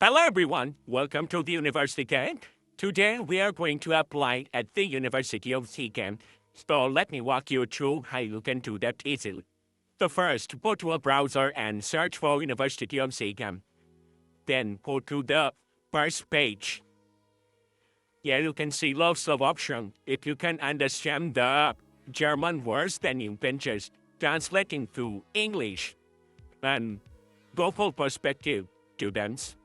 Hello everyone, welcome to the University Siegen. Today we are going to apply at the University of Siegen. So let me walk you through how you can do that easily. So first, go to a browser and search for University of Siegen. Then go to the first page. Here you can see lots of options. If you can understand the German words, then you can just translate into English. And go for perspective, students.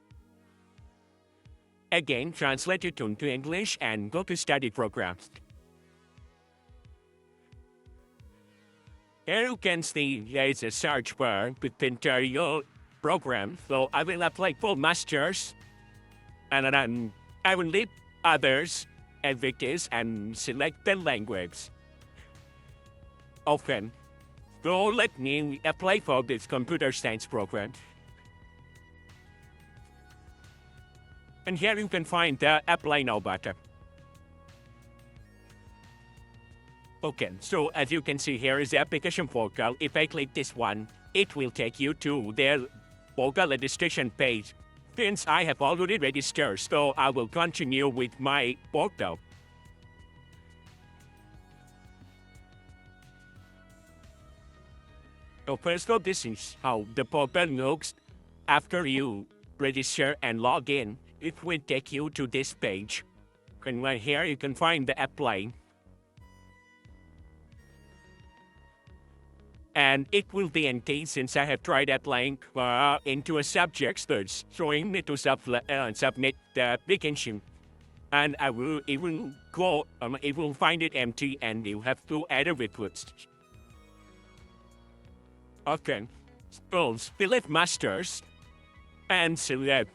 Again, translate it into English and go to study programs. Here you can see there is a search bar with your program. So I will apply for Masters, and then I will leave others as it is and select the language. Open. So let me apply for this computer science program. And here you can find the Apply Now button. Okay, so as you can see, here is the application portal. If I click this one, it will take you to their portal registration page. Since I have already registered, so I will continue with my portal. So first of all, this is how the portal looks after you register and log in. It will take you to this page. And right here you can find the apply. And it will be empty since I have tried applying into a subject that's showing me to submit the application. And it will find it empty and you have to add a request. Okay, so select Masters and select.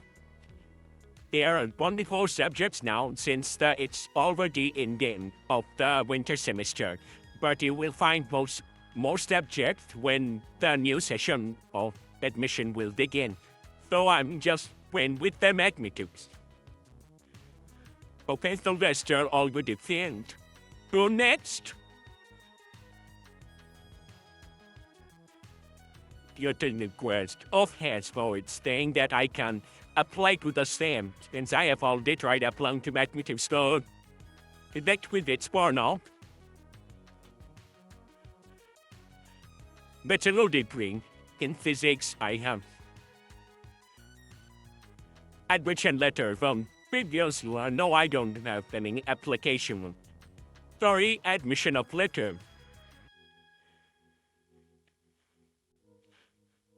There are only 4 subjects now since it's already in the end of the winter semester. But you will find more subjects when the new session of admission will begin. So I'm just went with the magnitudes. Okay, so rest are already filled. So next. Your request of hands for it, saying that I can apply to the same, since I have already tried applying to mathematics, so connect with it for now. Bachelor degree in physics I have. Admission letter from previous year. No, I don't have any application. Sorry, admission of letter.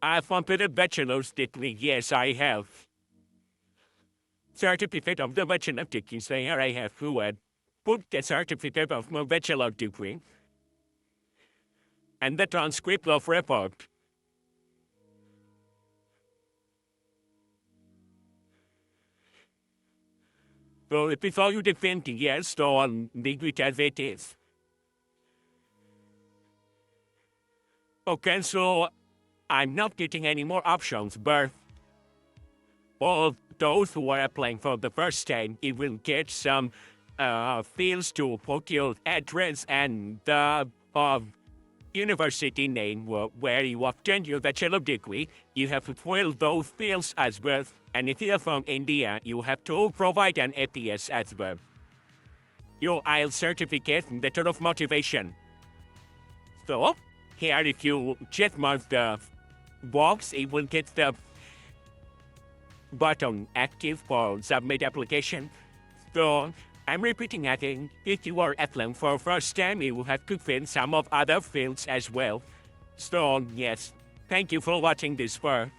I've completed bachelor's degree. Yes, I have. Certificate of the bachelor degree. So here I have put the certificate of my bachelor degree. And the transcript of report. So it is already 20 years, so I'll leave it as it is. Okay, so I'm not getting any more options, but for those who are applying for the first time, you will get some fields to put your address and the university name where you obtained your bachelor degree. You have to fill those fields as well. And if you're from India, you have to provide an APS as well. Your IELTS certificate, letter of motivation. So, here if you check mark the box, it will get the button active for submit application. So I'm repeating again, if you are applying for first time, you will have to fill some of other fields as well. So yes, thank you for watching this far.